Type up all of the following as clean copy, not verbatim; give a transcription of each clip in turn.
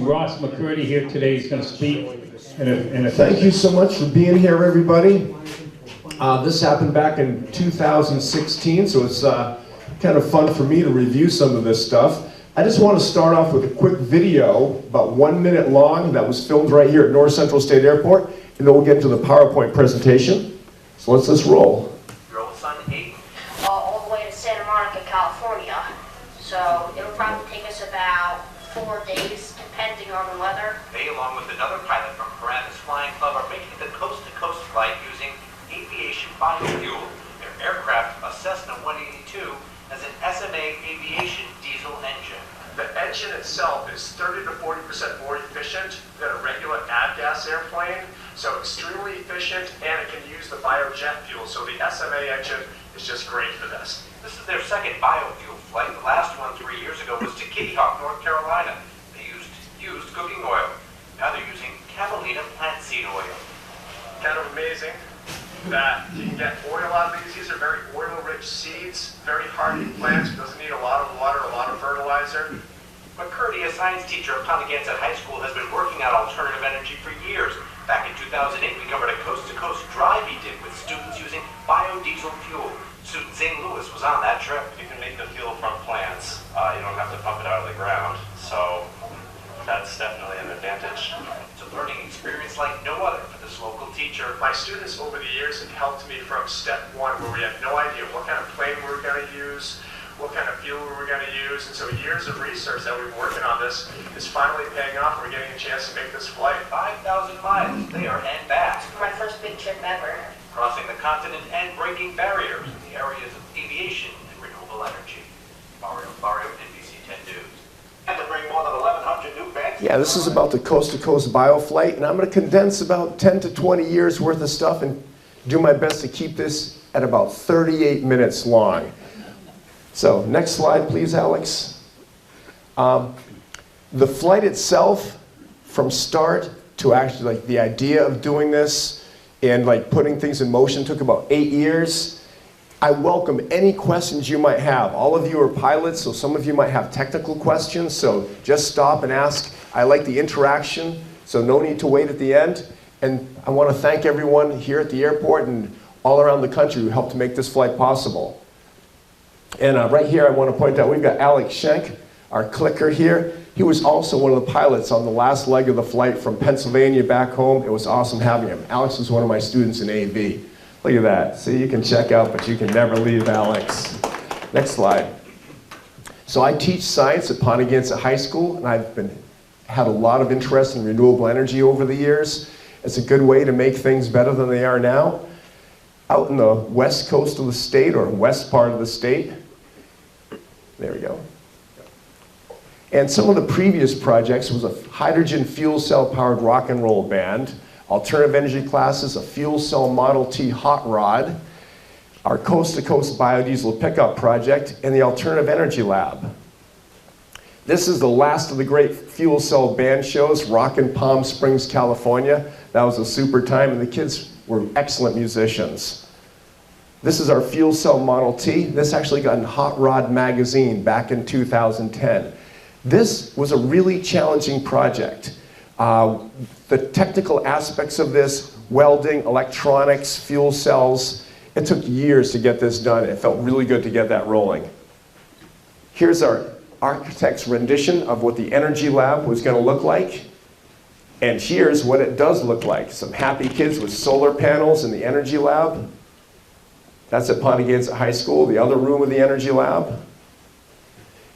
Ross McCurdy here today. He's going to speak in a Thank you so much for being here, everybody. This happened back in 2016, so it's kind of fun for me to review some of this stuff. I just want to start off with a quick video, about 1 minute long, that was filmed right here at North Central State Airport, and then we'll get to the PowerPoint presentation. So let's just roll. Your old son, 8? All the way to Santa Monica, California. So it'll probably take us about 4 days, depending on the weather. They, along with another pilot from Paramus Flying Club, are making the coast-to-coast flight using aviation biofuel. Their aircraft, a Cessna 182, has an SMA aviation diesel engine. The engine itself is 30 to 40% more efficient than a regular avgas airplane, so extremely efficient, and it can use the biojet fuel, so the SMA engine is just great for this. This is their second biofuel flight. The last one 3 years ago was to Kitty Hawk, North Carolina. They used cooking oil. Now they're using camelina plant seed oil. Kind of amazing that you can get oil out of these. These are very oil-rich seeds, very hardy plants. It doesn't need a lot of water, a lot of fertilizer. McCurdy, a science teacher at Ponagansett High School, has been working on alternative energy for years. Back in 2008, we covered a coast-to-coast drive he did with students using biodiesel fuel. Student Zane Lewis was on that trip. You can make the fuel from plants. You don't have to pump it out of the ground, so that's definitely an advantage. It's a learning experience like no other for this local teacher. My students over the years have helped me from step one, where we had no idea what kind of plane we were going to use, what kind of fuel we were going to use, and so years of research that we've been working on this is finally paying off. We're getting a chance to make this flight. 5,000 miles there and back. My first big trip ever. Crossing the continent and breaking barriers in the areas of aviation and renewable energy. Mario, NBC 10 News. And to bring more than 1,100 new beds. Yeah, this is about the coast-to-coast bioflight, and I'm going to condense about 10 to 20 years worth of stuff and do my best to keep this at about 38 minutes long. So, next slide, please, Alex. The flight itself, from start to actually like the idea of doing this and like putting things in motion, took about 8 years. I welcome any questions you might have. All of you are pilots, so some of you might have technical questions, so just stop and ask. I like the interaction, so no need to wait at the end. And I want to thank everyone here at the airport and all around the country who helped to make this flight possible. And right here I want to point out we've got Alex Schenk, our clicker here. He was also one of the pilots on the last leg of the flight from Pennsylvania back home. It was awesome having him. Alex was one of my students in AV. Look at that. See, you can check out, but you can never leave Alex. Next slide. So I teach science at Ponagansett High School, and I've had a lot of interest in renewable energy over the years. It's a good way to make things better than they are now. Out in the west coast of the state, or west part of the state. There we go. And some of the previous projects was a hydrogen fuel cell powered rock and roll band, alternative energy classes, a fuel cell Model T hot rod, our coast-to-coast biodiesel pickup project, and the alternative energy lab. This is the last of the great fuel cell band shows, Rock in Palm Springs, California. That was a super time, and the kids were excellent musicians. This is our fuel cell Model T. This actually got in Hot Rod magazine back in 2010. This was a really challenging project. The technical aspects of this, welding, electronics, fuel cells, it took years to get this done. It felt really good to get that rolling. Here's our architect's rendition of what the energy lab was going to look like. And here's what it does look like. Some happy kids with solar panels in the energy lab. That's at Ponagansett High School, the other room of the energy lab.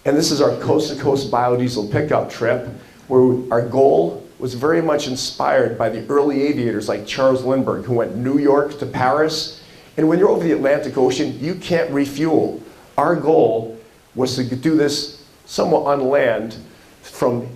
And this is our coast-to-coast biodiesel pickup trip, where our goal was very much inspired by the early aviators like Charles Lindbergh, who went New York to Paris. And when you're over the Atlantic Ocean, you can't refuel. Our goal was to do this somewhat on land from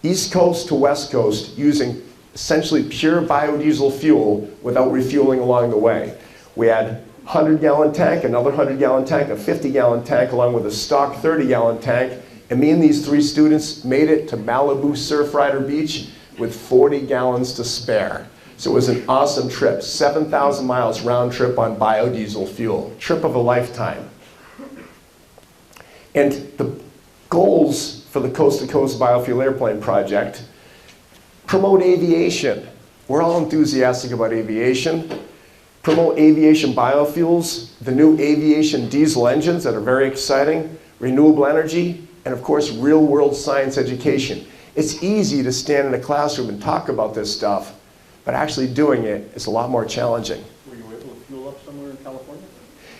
East Coast to West Coast using essentially pure biodiesel fuel without refueling along the way. We had 100-gallon tank, another 100-gallon tank, a 50-gallon tank, along with a stock 30-gallon tank. And me and these 3 students made it to Malibu Surfrider Beach with 40 gallons to spare. So it was an awesome trip, 7,000 miles round trip on biodiesel fuel, trip of a lifetime. And the goals for the Coast to Coast Biofuel Airplane Project Promote aviation. We're all enthusiastic about aviation. Promote aviation biofuels, the new aviation diesel engines that are very exciting, renewable energy, and of course, real-world science education. It's easy to stand in a classroom and talk about this stuff, but actually doing it is a lot more challenging. Were you able to fuel up somewhere in California?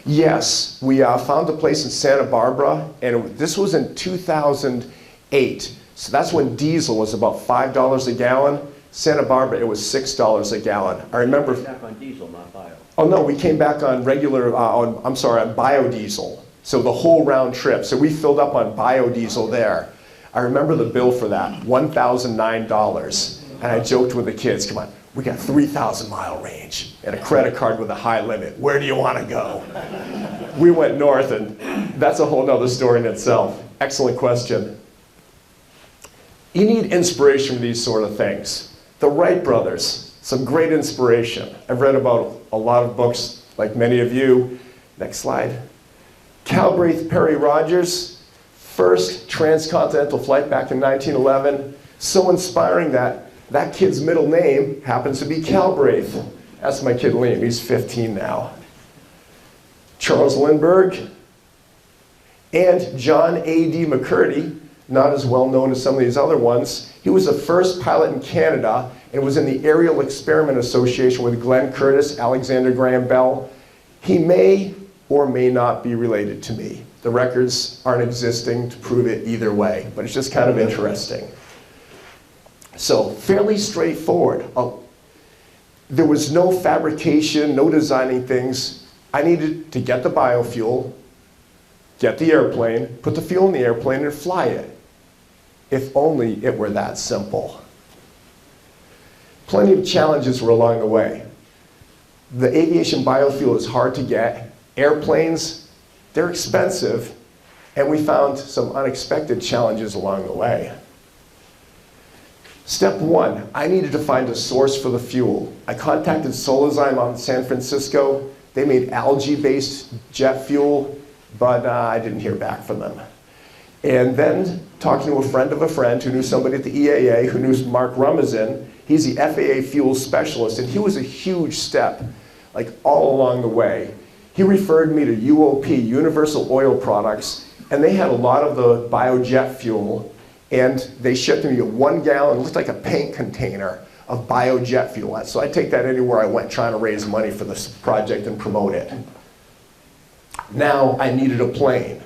Yes, we found a place in Santa Barbara, and this was in 2008. So that's when diesel was about $5 a gallon. Santa Barbara, it was $6 a gallon. I remember. Back on diesel, not bio. Oh no, we came back on regular, on biodiesel. So the whole round trip. So we filled up on biodiesel there. I remember the bill for that, $1,009. And I joked with the kids, come on, we got 3,000-mile range and a credit card with a high limit. Where do you want to go? We went north, and that's a whole nother story in itself. Excellent question. You need inspiration for these sort of things. The Wright brothers, some great inspiration. I've read about a lot of books, like many of you. Next slide. Galbraith Perry Rogers, first transcontinental flight back in 1911. So inspiring that that kid's middle name happens to be Galbraith. That's my kid Liam, he's 15 now. Charles Lindbergh and John A.D. McCurdy, not as well known as some of these other ones. He was the first pilot in Canada and was in the Aerial Experiment Association with Glenn Curtiss, Alexander Graham Bell. He may or may not be related to me. The records aren't existing to prove it either way, but it's just kind of interesting. So fairly straightforward. There was no fabrication, no designing things. I needed to get the biofuel, get the airplane, put the fuel in the airplane, and fly it. If only it were that simple. Plenty of challenges were along the way. The aviation biofuel is hard to get. Airplanes, they're expensive, and we found some unexpected challenges along the way. Step one, I needed to find a source for the fuel. I contacted Solazyme out in San Francisco. They made algae-based jet fuel, but I didn't hear back from them. And then talking to a friend of a friend who knew somebody at the EAA who knew Mark Rumazin, he's the FAA fuel specialist, and he was a huge step, like all along the way. He referred me to UOP, Universal Oil Products, and they had a lot of the biojet fuel, and they shipped me a 1 gallon, it looked like a paint container of biojet fuel. So I take that anywhere I went trying to raise money for this project and promote it. Now I needed a plane.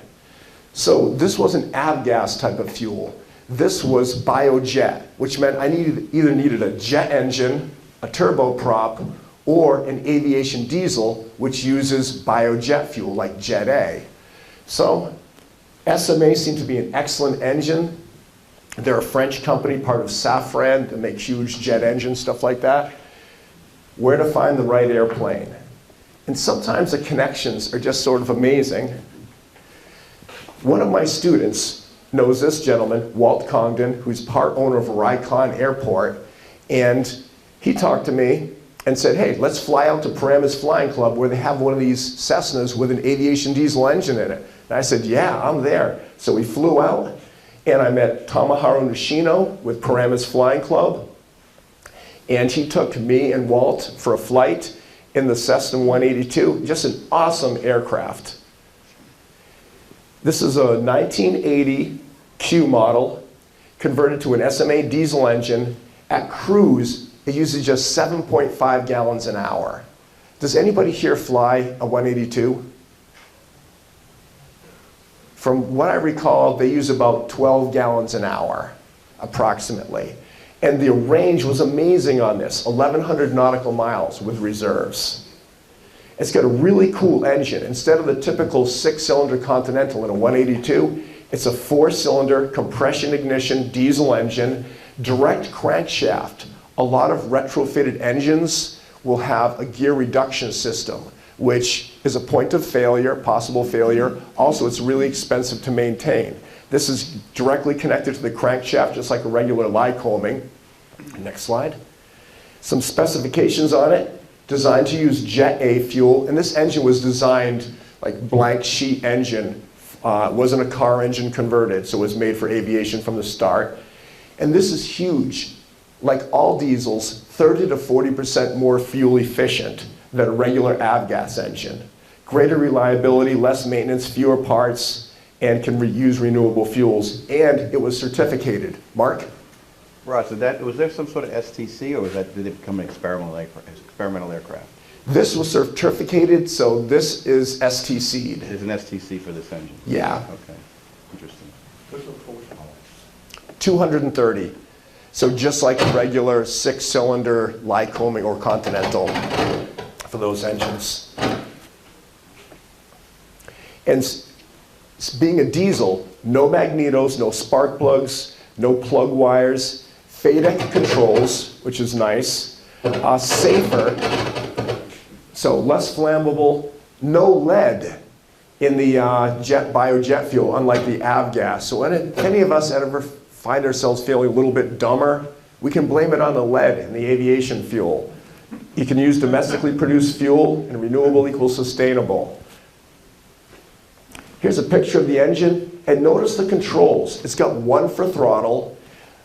So this was an avgas type of fuel. This was biojet, which meant I either needed a jet engine, a turboprop, or an aviation diesel, which uses biojet fuel like Jet A. So SMA seemed to be an excellent engine. They're a French company, part of Safran, that make huge jet engines, stuff like that. Where to find the right airplane? And sometimes the connections are just sort of amazing. One of my students knows this gentleman, Walt Congdon, who's part owner of Ricon Airport, and he talked to me and said, hey, let's fly out to Paramus Flying Club where they have one of these Cessnas with an aviation diesel engine in it. And I said, yeah, I'm there. So we flew out, and I met Tomoharu Nishino with Paramus Flying Club, and he took me and Walt for a flight in the Cessna 182, just an awesome aircraft. This is a 1980 Q model converted to an SMA diesel engine. At cruise, it uses just 7.5 gallons an hour. Does anybody here fly a 182? From what I recall, they use about 12 gallons an hour, approximately. And the range was amazing on this, 1,100 nautical miles with reserves. It's got a really cool engine. Instead of the typical 6-cylinder Continental in a 182, it's a 4-cylinder compression ignition diesel engine, direct crankshaft. A lot of retrofitted engines will have a gear reduction system, which is a point of failure, possible failure. Also, it's really expensive to maintain. This is directly connected to the crankshaft, just like a regular Lycoming. Next slide. Some specifications on it. Designed to use Jet A fuel, and this engine was designed like blank sheet engine. It wasn't a car engine converted, so it was made for aviation from the start. And this is huge. like all diesels, 30 to 40% more fuel efficient than a regular avgas engine. Greater reliability, less maintenance, fewer parts, and can reuse renewable fuels. And it was certificated. Mark? Ross, was there some sort of STC, or did it become an experimental aircraft? This was certificated, so this is STC'd. There's an STC for this engine? Yeah. Okay, interesting. 230. So just like a regular 6-cylinder Lycoming or Continental for those engines. And being a diesel, no magnetos, no spark plugs, no plug wires, FADEC controls, which is nice, safer, so less flammable, no lead in the biojet fuel, unlike the avgas. So when any of us ever find ourselves feeling a little bit dumber, we can blame it on the lead in the aviation fuel. You can use domestically produced fuel, and renewable equals sustainable. Here's a picture of the engine, and notice the controls. It's got one for throttle.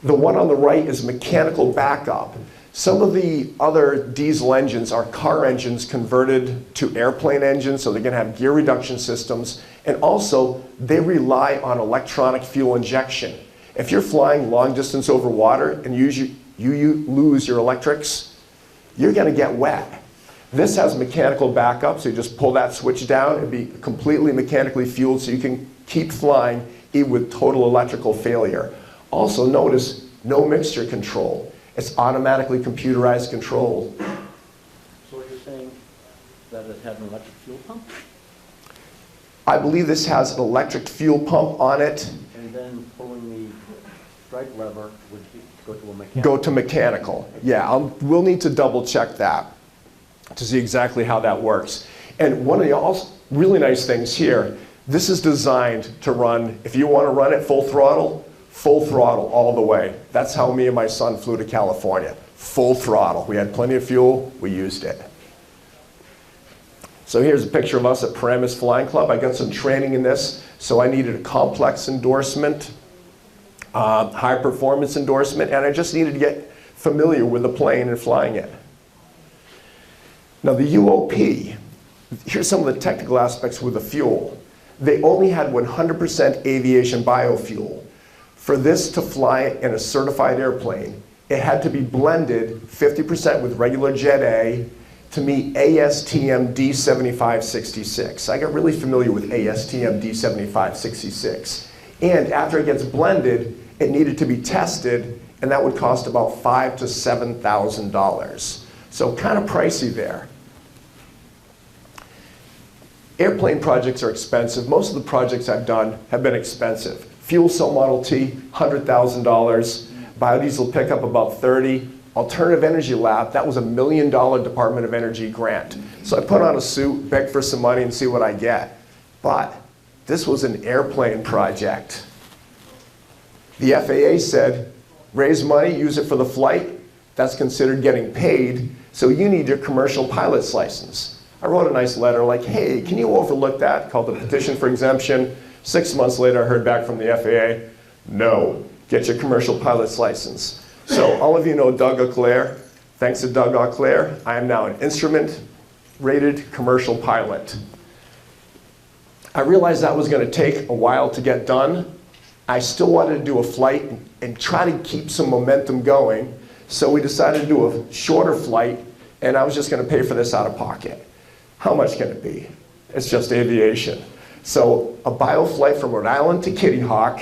The one on the right is mechanical backup. Some of the other diesel engines are car engines converted to airplane engines, so they're going to have gear reduction systems. And also, they rely on electronic fuel injection. If you're flying long distance over water and you lose your electrics, you're going to get wet. This has mechanical backup, so you just pull that switch down and be completely mechanically fueled so you can keep flying even with total electrical failure. Also notice, no mixture control. It's automatically computerized control. So you're saying that it had an electric fuel pump? I believe this has an electric fuel pump on it. And then pulling the strike lever would go to a mechanical? Go to mechanical. Yeah, we'll need to double check that to see exactly how that works. And one of the really nice things here, this is designed to run, if you want to run it full throttle all the way. That's how me and my son flew to California. Full throttle. We had plenty of fuel, we used it. So here's a picture of us at Paramus Flying Club. I got some training in this, so I needed a complex endorsement, high performance endorsement, and I just needed to get familiar with the plane and flying it. Now the UOP, here's some of the technical aspects with the fuel. They only had 100% aviation biofuel. For this to fly in a certified airplane, it had to be blended 50% with regular Jet A to meet ASTM D7566. I got really familiar with ASTM D7566. And after it gets blended, it needed to be tested, and that would cost about $5,000 to $7,000. So kind of pricey there. Airplane projects are expensive. Most of the projects I've done have been expensive. Fuel cell Model T, $100,000. Biodiesel pickup, about $30,000. Alternative Energy Lab, that was a $1 million Department of Energy grant. So I put on a suit, beg for some money, and see what I get. But this was an airplane project. The FAA said, raise money, use it for the flight. That's considered getting paid, so you need your commercial pilot's license. I wrote a nice letter like, hey, can you overlook that? Called the petition for exemption. 6 months later, I heard back from the FAA, no, get your commercial pilot's license. So all of you know Doug Auclair. Thanks to Doug Auclair, I am now an instrument-rated commercial pilot. I realized that was going to take a while to get done. I still wanted to do a flight and try to keep some momentum going. So we decided to do a shorter flight, and I was just going to pay for this out of pocket. How much can it be? It's just aviation. So a bio flight from Rhode Island to Kitty Hawk,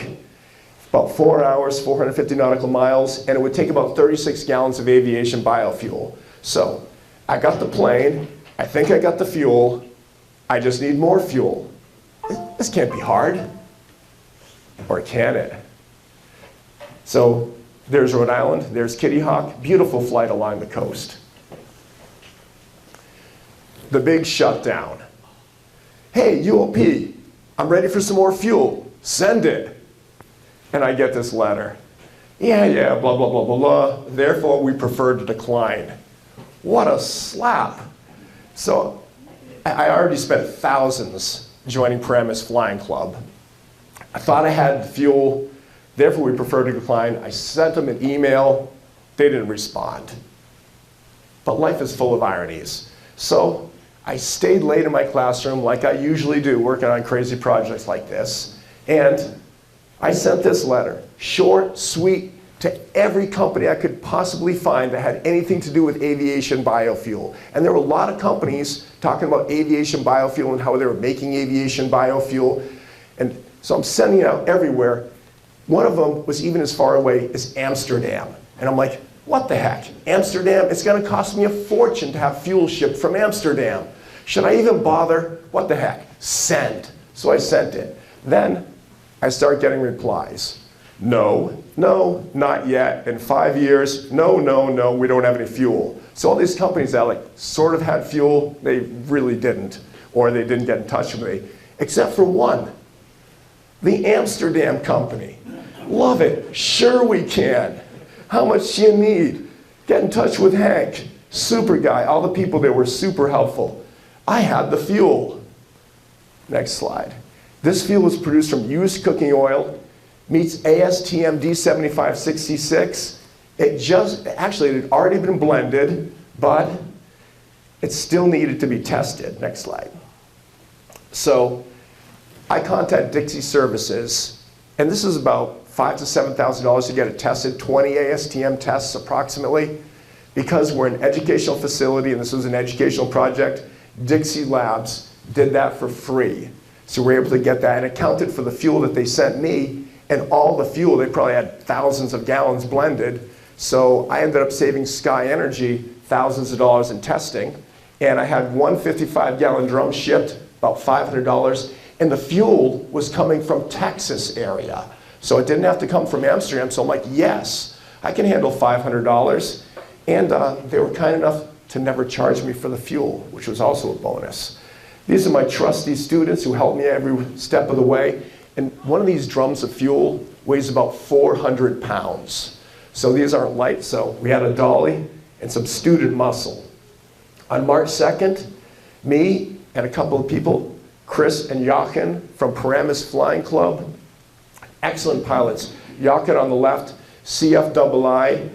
about 4 hours, 450 nautical miles, and it would take about 36 gallons of aviation biofuel. So I got the plane, I think I got the fuel, I just need more fuel. This can't be hard. Or can it? So there's Rhode Island, there's Kitty Hawk, beautiful flight along the coast. The big shutdown. Hey, UOP, I'm ready for some more fuel. Send it. And I get this letter. Yeah, blah, blah, blah, blah, blah. Therefore, we prefer to decline. What a slap. So I already spent thousands joining Paramus Flying Club. I thought I had fuel, therefore we prefer to decline. I sent them an email. They didn't respond. But life is full of ironies. So I stayed late in my classroom like I usually do, working on crazy projects like this. And I sent this letter, short, sweet, to every company I could possibly find that had anything to do with aviation biofuel. And there were a lot of companies talking about aviation biofuel and how they were making aviation biofuel. And so I'm sending it out everywhere. One of them was even as far away as Amsterdam. And I'm like, what the heck? Amsterdam? It's going to cost me a fortune to have fuel shipped from Amsterdam. Should I even bother? What the heck? Send. So I sent it. Then I start getting replies. No, no, not yet. In 5 years, no, no, no, we don't have any fuel. So all these companies that like sort of had fuel, they really didn't. Or they didn't get in touch with me. Except for one. The Amsterdam company. Love it. Sure we can. How much do you need? Get in touch with Hank. Super guy. All the people there were super helpful. I had the fuel. Next slide. This fuel is produced from used cooking oil, meets ASTM D7566. Actually, it had already been blended, but it still needed to be tested. Next slide. So I contact Dixie Services, and this is about $5,000 to $7,000 to get it tested, 20 ASTM tests approximately. Because we're an educational facility and this was an educational project, Dixie Labs did that for free. So we were able to get that, and it counted for the fuel that they sent me, and all the fuel, they probably had thousands of gallons blended. So I ended up saving Sky Energy thousands of dollars in testing. And I had one 55-gallon drum shipped, about $500, and the fuel was coming from Texas area. So it didn't have to come from Amsterdam. So I'm like, yes, I can handle $500. And they were kind enough to never charge me for the fuel, which was also a bonus. These are my trusty students who helped me every step of the way. And one of these drums of fuel weighs about 400 pounds. So these aren't light. So we had a dolly and some student muscle. On March 2nd, me and a couple of people, Chris and Jochen from Paramus Flying Club, excellent pilots. Jochen on the left, CFII.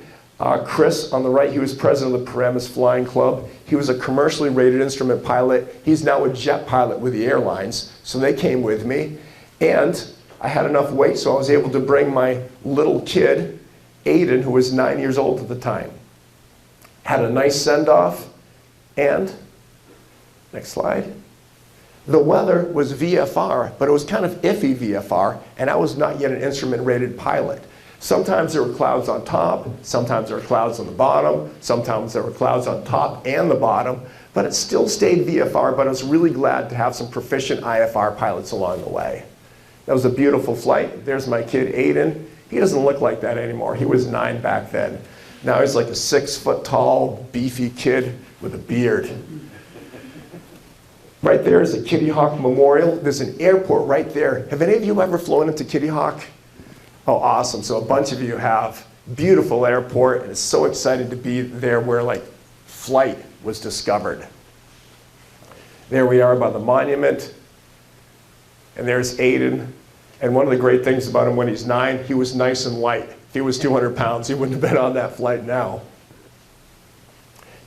Chris on the right, he was president of the Paramus Flying Club. He was a commercially rated instrument pilot. He's now a jet pilot with the airlines. So they came with me. And I had enough weight, so I was able to bring my little kid, Aiden, who was 9 years old at the time. Had a nice send-off. And, next slide. The weather was VFR, but it was kind of iffy VFR, and I was not yet an instrument-rated pilot. Sometimes there were clouds on top, sometimes there were clouds on the bottom, sometimes there were clouds on top and the bottom, but it still stayed VFR, but I was really glad to have some proficient IFR pilots along the way. That was a beautiful flight. There's my kid, Aiden. He doesn't look like that anymore. He was 9 back then. Now he's like a 6-foot-tall, beefy kid with a beard. Right there is a Kitty Hawk Memorial. There's an airport right there. Have any of you ever flown into Kitty Hawk? Oh, awesome. So a bunch of you have. Beautiful airport, and it's so excited to be there where like flight was discovered. There we are by the monument. And there's Aiden. And one of the great things about him when he's 9, he was nice and light. If he was 200 pounds, he wouldn't have been on that flight now.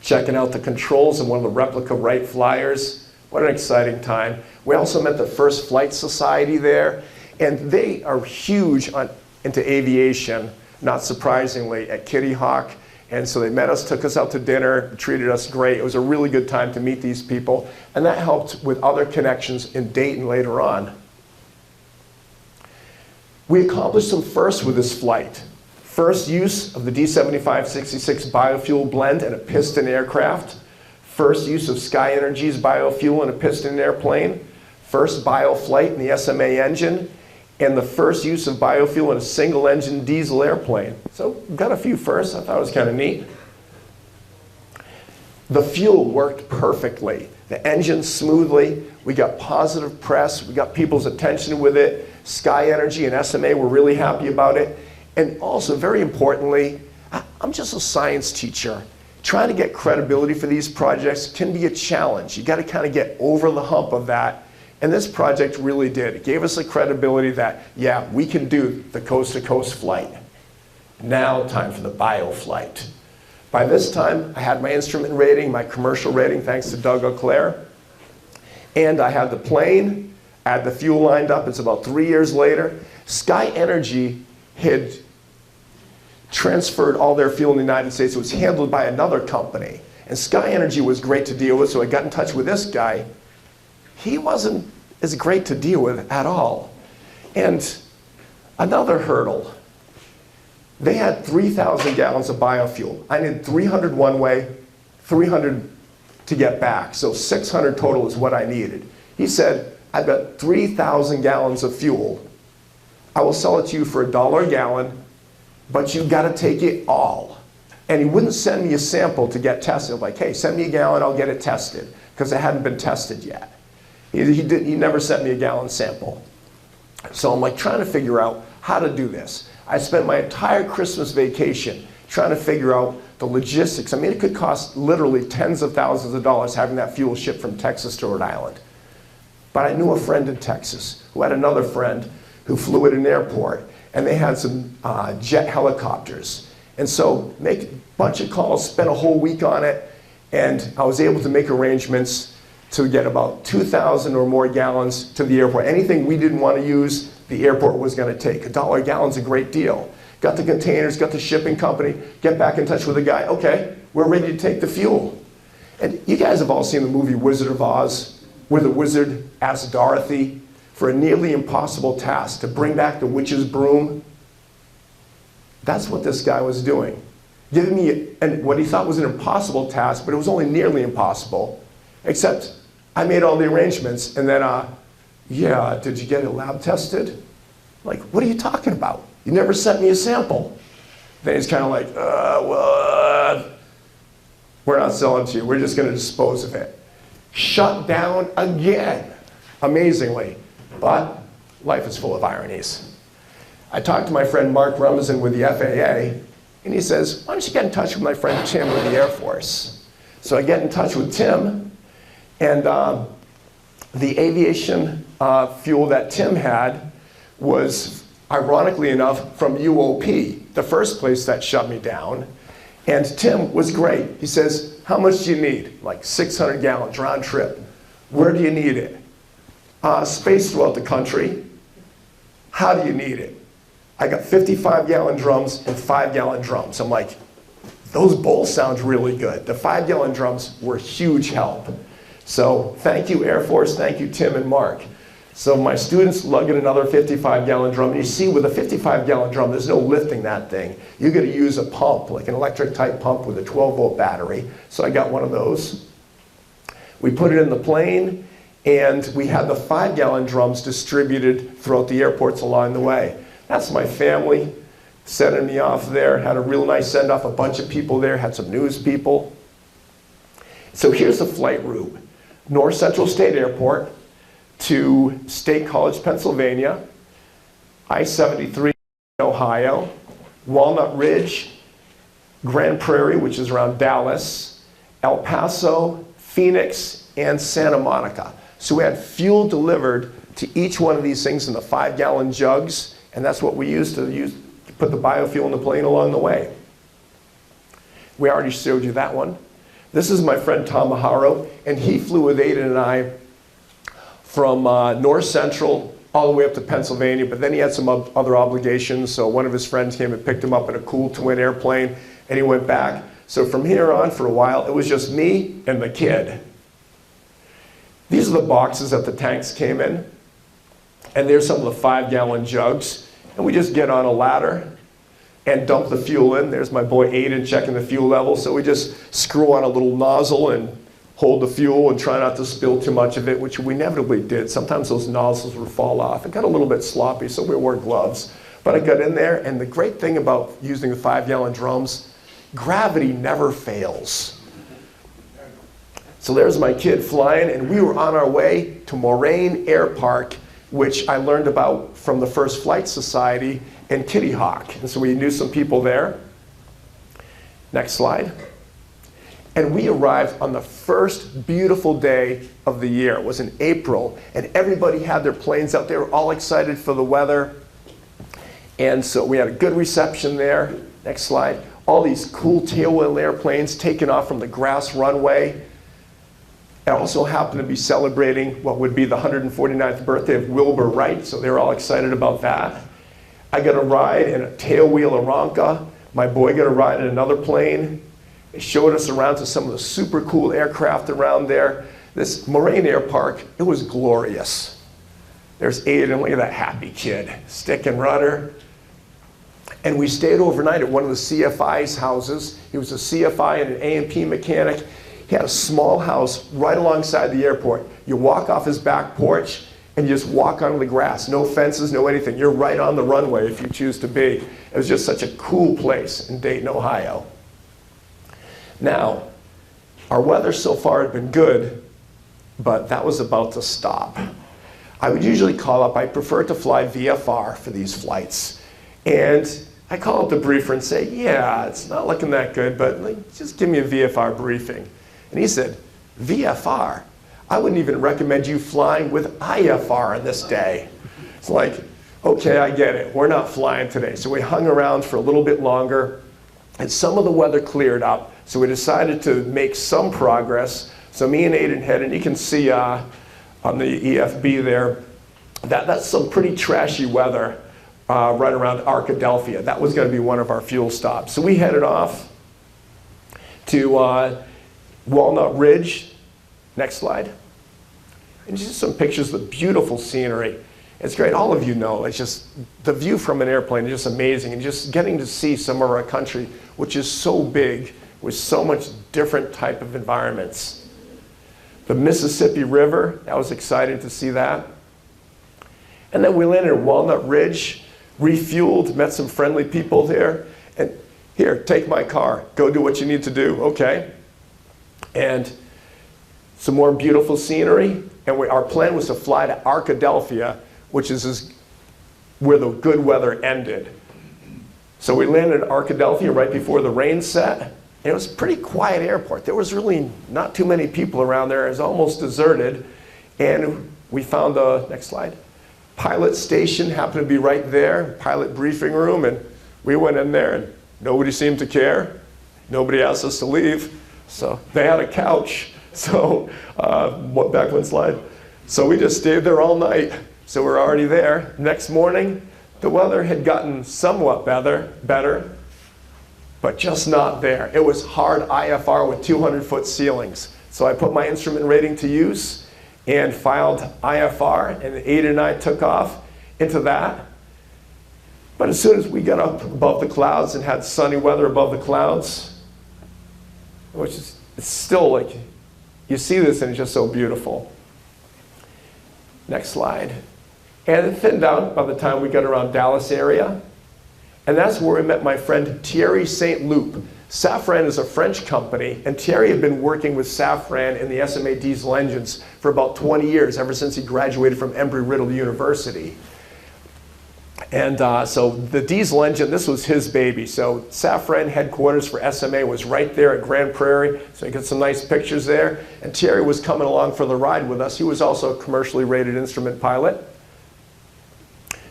Checking out the controls in one of the replica Wright flyers. What an exciting time. We also met the First Flight Society there. And they are huge into aviation, not surprisingly, at Kitty Hawk. And so they met us, took us out to dinner, treated us great. It was a really good time to meet these people. And that helped with other connections in Dayton later on. We accomplished some firsts with this flight. First use of the D7566 biofuel blend in a piston aircraft. First use of Sky Energy's biofuel in a piston airplane. First bioflight in the SMA engine. And the first use of biofuel in a single-engine diesel airplane. So we've got a few firsts. I thought it was kind of neat. The fuel worked perfectly. The engine smoothly. We got positive press. We got people's attention with it. Sky Energy and SMA were really happy about it. And also, very importantly, I'm just a science teacher. Trying to get credibility for these projects can be a challenge. You got to kind of get over the hump of that. And this project really did. It gave us the credibility that, yeah, we can do the coast-to-coast flight. Now time for the bio flight. By this time, I had my instrument rating, my commercial rating, thanks to Doug Auclair. And I had the plane, I had the fuel lined up. It's about 3 years later. Sky Energy had transferred all their fuel in the United States. It was handled by another company. And Sky Energy was great to deal with, so I got in touch with this guy. He wasn't as great to deal with at all. And another hurdle. They had 3,000 gallons of biofuel. I needed 300 one way, 300 to get back. So 600 total is what I needed. He said, I've got 3,000 gallons of fuel. I will sell it to you for $1 a gallon, but you've got to take it all. And he wouldn't send me a sample to get tested. Like, hey, send me a gallon, I'll get it tested, because it hadn't been tested yet. He never sent me a gallon sample. So I'm like trying to figure out how to do this. I spent my entire Christmas vacation trying to figure out the logistics. I mean, it could cost literally tens of thousands of dollars having that fuel shipped from Texas to Rhode Island. But I knew a friend in Texas who had another friend who flew at an airport, and they had some jet helicopters. And so make a bunch of calls, spent a whole week on it, and I was able to make arrangements to get about 2,000 or more gallons to the airport. Anything we didn't want to use, the airport was going to take. $1 a gallon's a great deal. Got the containers, got the shipping company, get back in touch with the guy. Okay, we're ready to take the fuel. And you guys have all seen the movie Wizard of Oz, where the wizard asks Dorothy for a nearly impossible task to bring back the witch's broom. That's what this guy was doing. Giving me what he thought was an impossible task, but it was only nearly impossible. Except I made all the arrangements, and then, yeah, did you get it lab tested? Like, what are you talking about? You never sent me a sample. Then he's kind of like, well, we're not selling to you. We're just going to dispose of it. Shut down again, amazingly. But life is full of ironies. I talked to my friend Mark Rumsen with the FAA, and he says, why don't you get in touch with my friend Tim with the Air Force? So I get in touch with Tim, and the aviation fuel that Tim had was, ironically enough, from UOP, the first place that shut me down. And Tim was great. He says, how much do you need? Like 600 gallons round trip. Where do you need it? Spaced throughout the country. How do you need it? I got 55-gallon drums and 5-gallon drums. I'm like, those both sound really good. The 5-gallon drums were huge help. So thank you, Air Force. Thank you, Tim and Mark. So my students lug in another 55-gallon drum. And you see, with a 55-gallon drum, there's no lifting that thing. You got to use a pump, like an electric-type pump with a 12-volt battery. So I got one of those. We put it in the plane, and we had the 5-gallon drums distributed throughout the airports along the way. That's my family sending me off there. Had a real nice send-off, a bunch of people there, had some news people. So here's the flight route. North Central State Airport to State College, Pennsylvania, I-73, Ohio, Walnut Ridge, Grand Prairie, which is around Dallas, El Paso, Phoenix, and Santa Monica. So we had fuel delivered to each one of these things in the 5-gallon jugs, and that's what we used to put the biofuel in the plane along the way. We already showed you that one. This is my friend Tom Maharo, and he flew with Aiden and I from North Central all the way up to Pennsylvania, but then he had some other obligations, so one of his friends came and picked him up in a cool twin airplane, and he went back. So from here on, for a while, it was just me and the kid. These are the boxes that the tanks came in, and there's some of the 5-gallon jugs, and we just get on a ladder and dump the fuel in. There's my boy Aiden checking the fuel level, so we just screw on a little nozzle and hold the fuel and try not to spill too much of it, which we inevitably did. Sometimes those nozzles would fall off. It got a little bit sloppy, so we wore gloves. But I got in there, and the great thing about using the 5-gallon drums, gravity never fails. So there's my kid flying, and we were on our way to Moraine Air Park, which I learned about from the First Flight Society and Kitty Hawk. And so we knew some people there. Next slide. And we arrived on the first beautiful day of the year. It was in April, and everybody had their planes out. They were all excited for the weather. And so we had a good reception there. Next slide. All these cool tailwheel airplanes taking off from the grass runway. I also happened to be celebrating what would be the 149th birthday of Wilbur Wright, so they were all excited about that. I got a ride in a tailwheel Aranca. My boy got a ride in another plane. They showed us around to some of the super cool aircraft around there. This Moraine Air Park, it was glorious. There's Aiden, look at that happy kid, stick and rudder. And we stayed overnight at one of the CFI's houses. He was a CFI and an A&P mechanic. He had a small house right alongside the airport. You walk off his back porch and you just walk onto the grass. No fences, no anything. You're right on the runway if you choose to be. It was just such a cool place in Dayton, Ohio. Now, our weather so far had been good, but that was about to stop. I would usually call up, I prefer to fly VFR for these flights. And I call up the briefer and say, yeah, it's not looking that good, but just give me a VFR briefing. And he said, VFR? I wouldn't even recommend you flying with IFR on this day. It's like, okay, I get it. We're not flying today. So we hung around for a little bit longer, and some of the weather cleared up. So we decided to make some progress. So me and Aiden headed, and you can see on the EFB there, that's some pretty trashy weather right around Arkadelphia. That was going to be one of our fuel stops. So we headed off to Walnut Ridge. Next slide. And just some pictures of the beautiful scenery. It's great. All of you know, it's just the view from an airplane is just amazing. And just getting to see some of our country, which is so big, with so much different type of environments. The Mississippi River, that was exciting to see that. And then we landed at Walnut Ridge, refueled, met some friendly people there. And here, take my car, go do what you need to do, okay? And some more beautiful scenery. And our plan was to fly to Arkadelphia, which is where the good weather ended. So we landed at Arkadelphia right before the rain set. And it was a pretty quiet airport. There was really not too many people around there. It was almost deserted. And we found the, next slide, pilot station happened to be right there, pilot briefing room. And we went in there and nobody seemed to care. Nobody asked us to leave. So they had a couch. So, back one slide. So we just stayed there all night. So we're already there. Next morning, the weather had gotten somewhat better, but just not there. It was hard IFR with 200-foot ceilings. So I put my instrument rating to use and filed IFR, and Aiden and I took off into that. But as soon as we got up above the clouds and had sunny weather above the clouds, which is, it's still like, you see this and it's just so beautiful. Next slide. And it thinned out by the time we got around Dallas area. And that's where we met my friend Thierry St. Loup. Safran is a French company, and Thierry had been working with Safran in the SMA diesel engines for about 20 years, ever since he graduated from Embry-Riddle University. And so the diesel engine, this was his baby. So Safran headquarters for SMA was right there at Grand Prairie. So you get some nice pictures there. And Thierry was coming along for the ride with us. He was also a commercially rated instrument pilot.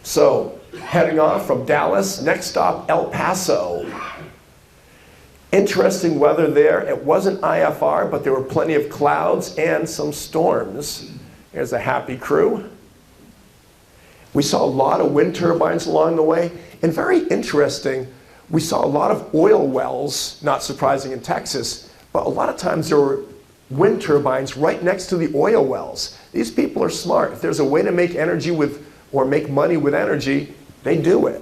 So heading off from Dallas, next stop, El Paso. Interesting weather there. It wasn't IFR, but there were plenty of clouds and some storms. There's a happy crew. We saw a lot of wind turbines along the way, and very interesting, we saw a lot of oil wells, not surprising in Texas, but a lot of times there were wind turbines right next to the oil wells. These people are smart. If there's a way to make energy with, or make money with energy, they do it.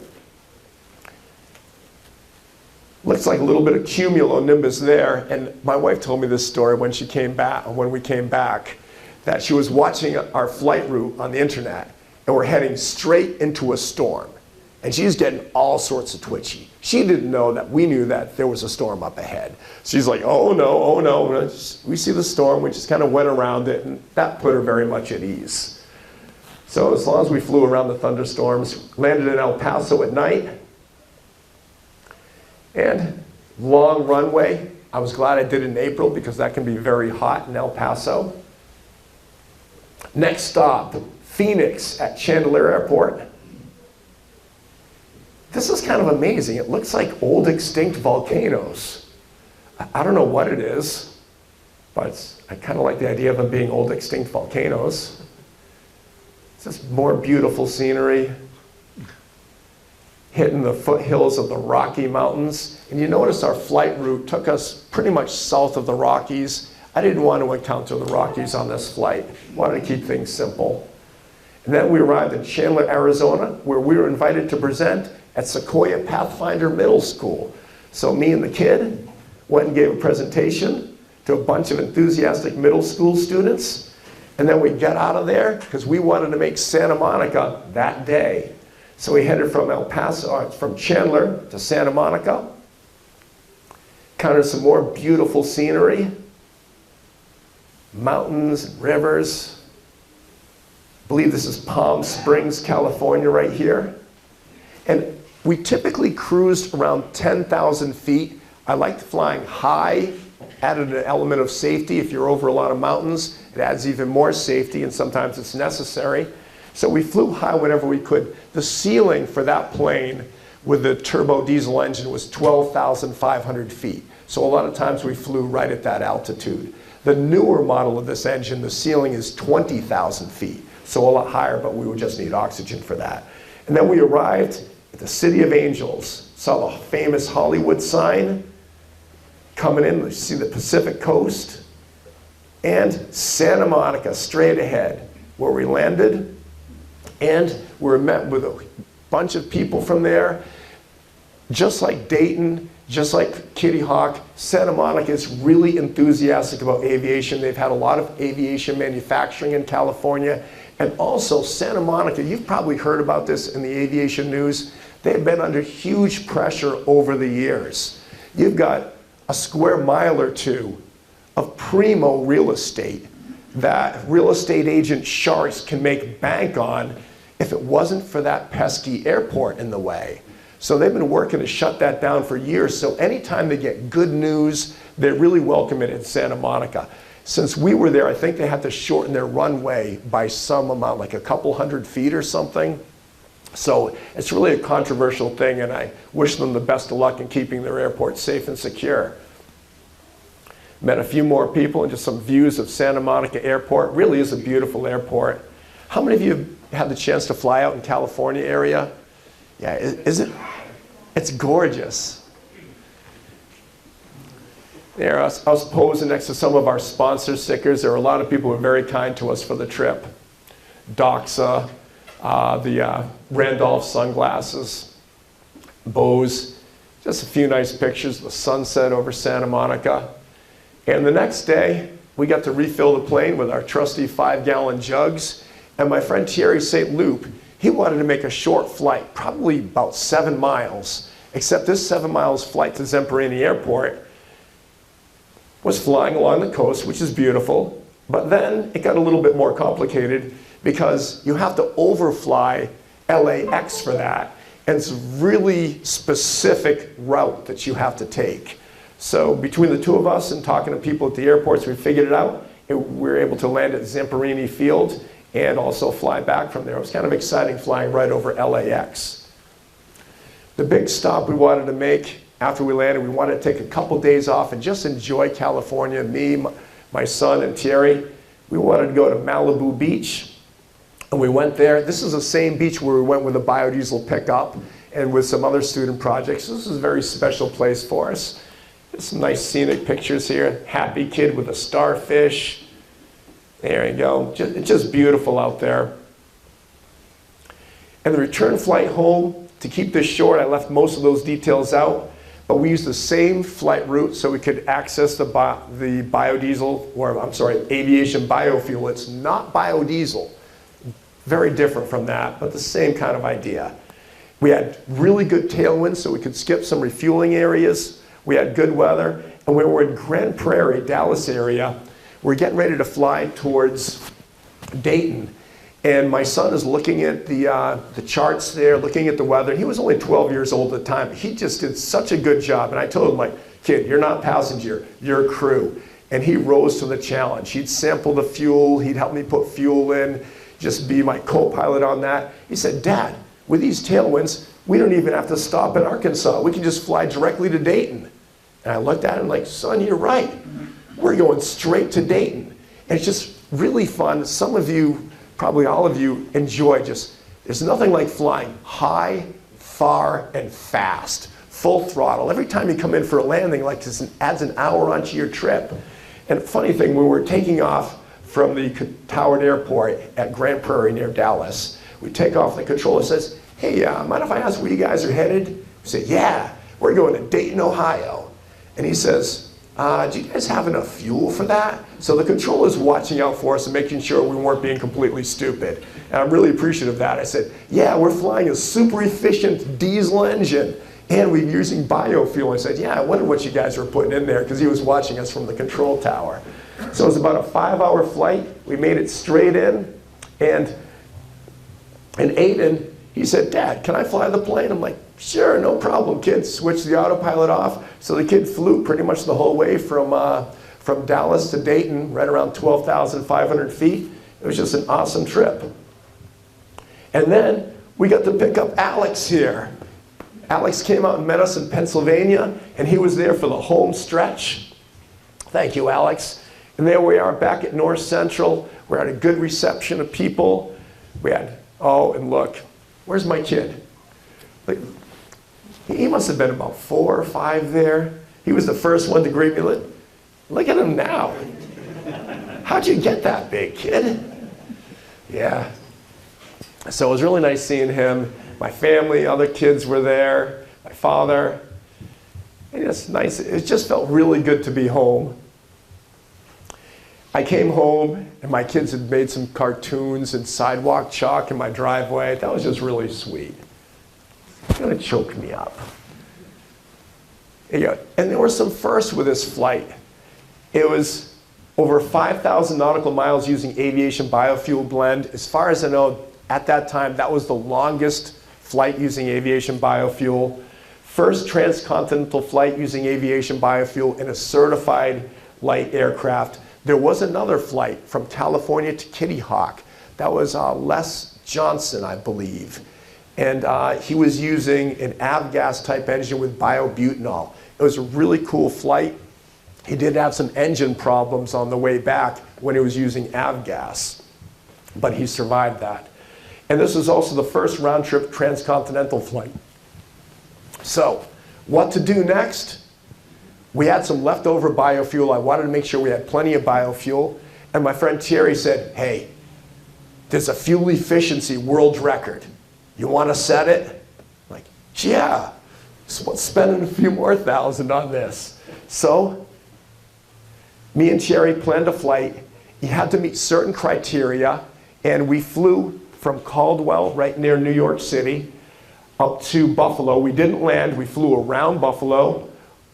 Looks like a little bit of cumulonimbus there, and my wife told me this story when she came back, or when we came back, that she was watching our flight route on the internet, and we're heading straight into a storm. And she's getting all sorts of twitchy. She didn't know that we knew that there was a storm up ahead. She's like, oh no. We see the storm, we just kind of went around it, and that put her very much at ease. So as long as we flew around the thunderstorms, landed in El Paso at night, and long runway. I was glad I did it in April because that can be very hot in El Paso. Next stop, Phoenix at Chandler Airport. this is kind of amazing. It looks like old extinct volcanoes. I don't know what it is, but I kind of like the idea of them being old extinct volcanoes. It's just more beautiful scenery, hitting the foothills of the Rocky Mountains. And you notice our flight route took us pretty much south of the Rockies. I didn't want to encounter the Rockies on this flight. Wanted to keep things simple. And then we arrived in Chandler, Arizona, where we were invited to present at Sequoia Pathfinder Middle School. So me and the kid went and gave a presentation to a bunch of enthusiastic middle school students. And then we got out of there because we wanted to make Santa Monica that day. So we headed from Chandler to Santa Monica, encountered some more beautiful scenery, mountains, rivers. I believe this is Palm Springs, California right here. And we typically cruised around 10,000 feet. I liked flying high, added an element of safety. If you're over a lot of mountains, it adds even more safety, and sometimes it's necessary. So we flew high whenever we could. The ceiling for that plane with the turbo diesel engine was 12,500 feet. So a lot of times we flew right at that altitude. The newer model of this engine, the ceiling is 20,000 feet. So a lot higher, but we would just need oxygen for that. And then we arrived at the City of Angels, saw the famous Hollywood sign. Coming in, you see the Pacific coast, and Santa Monica straight ahead, where we landed. And we were met with a bunch of people from there. Just like Dayton, just like Kitty Hawk, Santa Monica is really enthusiastic about aviation. They've had a lot of aviation manufacturing in California. And also Santa Monica, you've probably heard about this in the aviation news, they've been under huge pressure over the years. You've got a square mile or two of primo real estate that real estate agent sharks can make bank on if it wasn't for that pesky airport in the way. So they've been working to shut that down for years. So anytime they get good news, they really welcome it in Santa Monica. Since we were there, I think they had to shorten their runway by some amount, like a couple hundred feet or something. So it's really a controversial thing, and I wish them the best of luck in keeping their airport safe and secure. Met a few more people and just some views of Santa Monica Airport. Really is a beautiful airport. How many of you have had the chance to fly out in California area? Yeah, it's gorgeous. There, I was posing next to some of our sponsor stickers. There were a lot of people who were very kind to us for the trip. Doxa, the Randolph sunglasses, Bose, just a few nice pictures of the sunset over Santa Monica. And the next day, we got to refill the plane with our trusty 5-gallon jugs. And my friend Thierry St. Loup, he wanted to make a short flight, probably about 7 miles, except this 7 miles flight to Zamperini Airport was flying along the coast, which is beautiful. But then it got a little bit more complicated because you have to overfly LAX for that. And it's a really specific route that you have to take. So between the two of us and talking to people at the airports, we figured it out. We were able to land at Zamperini Field and also fly back from there. It was kind of exciting flying right over LAX. The big stop we wanted to make after we landed, we wanted to take a couple days off and just enjoy California. Me, my son, and Thierry, we wanted to go to Malibu Beach. And we went there. This is the same beach where we went with a biodiesel pickup and with some other student projects. This is a very special place for us. There's some nice scenic pictures here. Happy kid with a starfish. There you go. It's just beautiful out there. And the return flight home, to keep this short, I left most of those details out, but we used the same flight route so we could access the biodiesel, or I'm sorry, aviation biofuel. It's not biodiesel. Very different from that, but the same kind of idea. We had really good tailwinds so we could skip some refueling areas. We had good weather, and when we're in Grand Prairie, Dallas area, we're getting ready to fly towards Dayton. And my son is looking at the charts there, looking at the weather. He was only 12 years old at the time. He just did such a good job. And I told him, like, kid, you're not passenger, you're crew. And he rose to the challenge. He'd sample the fuel. He'd help me put fuel in, just be my co-pilot on that. He said, Dad, with these tailwinds, we don't even have to stop in Arkansas. We can just fly directly to Dayton. And I looked at him like, son, you're right. We're going straight to Dayton. And it's just really fun. Some of you, probably all of you, enjoy just, there's nothing like flying high, far, and fast. Full throttle. Every time you come in for a landing, like this adds an hour onto your trip. And funny thing, when we're taking off from the Howard Airport at Grand Prairie near Dallas, we take off, the controller says, hey, mind if I ask where you guys are headed? We say, yeah, we're going to Dayton, Ohio. And he says, do you guys have enough fuel for that? So the controller's watching out for us and making sure we weren't being completely stupid. And I'm really appreciative of that. I said, yeah, we're flying a super efficient diesel engine. And we're using biofuel. I said, yeah, I wonder what you guys were putting in there, because he was watching us from the control tower. So it was about a 5-hour flight. We made it straight in. And Aiden, he said, Dad, can I fly the plane? I'm like, sure, no problem, kid. Switched the autopilot off. So the kid flew pretty much the whole way from Dallas to Dayton, right around 12,500 feet. It was just an awesome trip. And then we got to pick up Alex here. Alex came out and met us in Pennsylvania, and he was there for the home stretch. Thank you, Alex. And there we are back at North Central. We had a good reception of people. We had, oh, and look, where's my kid? Like, he must have been about 4 or 5 there. He was the first one to greet me. Look at him now. How'd you get that big, kid? Yeah. So it was really nice seeing him. My family, other kids were there, my father. And it's nice. It just felt really good to be home. I came home, and my kids had made some cartoons and sidewalk chalk in my driveway. That was just really sweet. It's going to choke me up. Yeah. And there were some firsts with this flight. It was over 5,000 nautical miles using aviation biofuel blend. As far as I know, at that time, that was the longest flight using aviation biofuel. First transcontinental flight using aviation biofuel in a certified light aircraft. There was another flight from California to Kitty Hawk. That was Les Johnson, I believe. And he was using an avgas type engine with biobutanol. It was a really cool flight. He did have some engine problems on the way back when he was using avgas, but he survived that. And this was also the first round-trip transcontinental flight. So, what to do next? We had some leftover biofuel. I wanted to make sure we had plenty of biofuel. And my friend Thierry said, hey, there's a fuel efficiency world record. You want to set it? I'm like, yeah. So spending a few more thousand on this. So, me and Thierry planned a flight. He had to meet certain criteria, and we flew from Caldwell, right near New York City, up to Buffalo. We didn't land. We flew around Buffalo,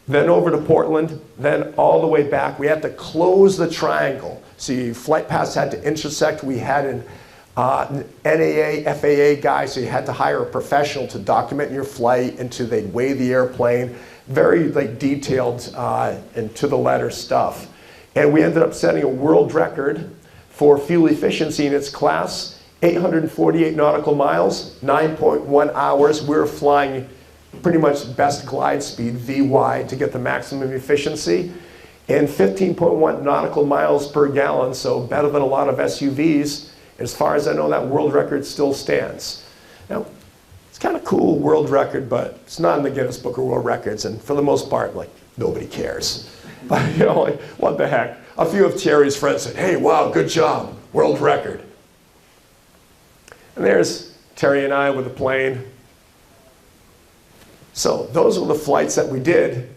then over to Portland, then all the way back. We had to close the triangle. So your flight paths had to intersect. We had an NAA, FAA guy, so you had to hire a professional to document your flight, and they'd weigh the airplane. Very detailed and to the letter stuff. And we ended up setting a world record for fuel efficiency in its class. 848 nautical miles, 9.1 hours. We were flying pretty much best glide speed, VY, to get the maximum efficiency. And 15.1 nautical miles per gallon, so better than a lot of SUVs. As far as I know, that world record still stands. Now, it's kind of cool, world record, but it's not in the Guinness Book of World Records. And for the most part, nobody cares. But, what the heck? A few of Thierry's friends said, hey, wow, good job, world record. And there's Terry and I with the plane. So those were the flights that we did.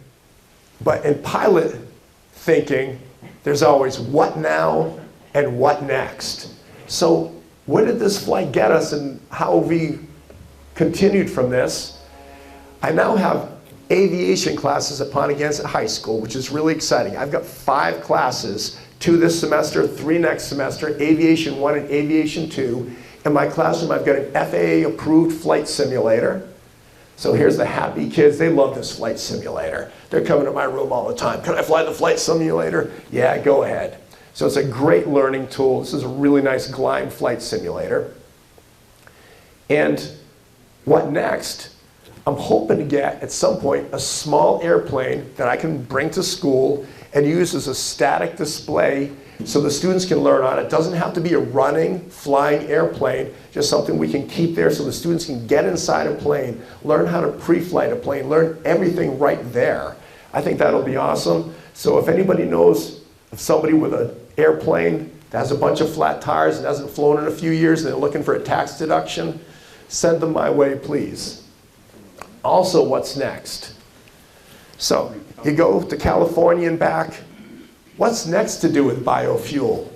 But in pilot thinking, there's always what now and what next. So where did this flight get us, and how have we continued from this? I now have aviation classes at Ponagansett High School, which is really exciting. I've got 5 classes, 2 this semester, 3 next semester, Aviation 1 and Aviation 2. In my classroom, I've got an FAA-approved flight simulator. So here's the happy kids. They love this flight simulator. They're coming to my room all the time. Can I fly the flight simulator? Yeah, go ahead. So it's a great learning tool. This is a really nice glide flight simulator. And what next? I'm hoping to get, at some point, a small airplane that I can bring to school and use as a static display so the students can learn on it. It doesn't have to be a running, flying airplane, just something we can keep there so the students can get inside a plane, learn how to pre-flight a plane, learn everything right there. I think that'll be awesome. So if anybody knows of somebody with an airplane that has a bunch of flat tires and hasn't flown in a few years and they're looking for a tax deduction, send them my way, please. Also, what's next? So you go to California and back. What's next to do with biofuel?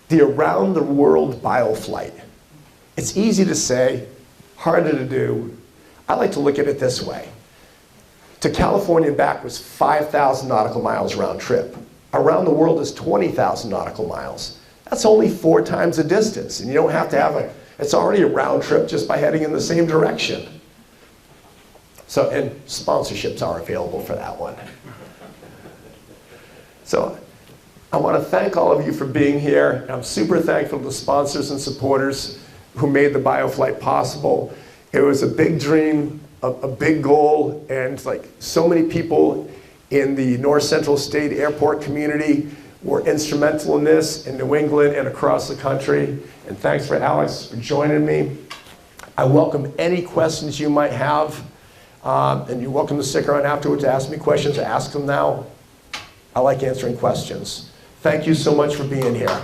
The around the world bioflight. It's easy to say, harder to do. I like to look at it this way. To California and back was 5,000 nautical miles round trip. Around the world is 20,000 nautical miles. That's only 4 times the distance, and you don't have to have it's already a round trip just by heading in the same direction. So, and sponsorships are available for that one. So, I want to thank all of you for being here. I'm super thankful to the sponsors and supporters who made the bioflight possible. It was a big dream, a big goal, and like so many people in the North Central State Airport community were instrumental in this in New England and across the country. And thanks for Alex for joining me. I welcome any questions you might have, and you're welcome to stick around afterwards to ask me questions or ask them now. I like answering questions. Thank you so much for being here.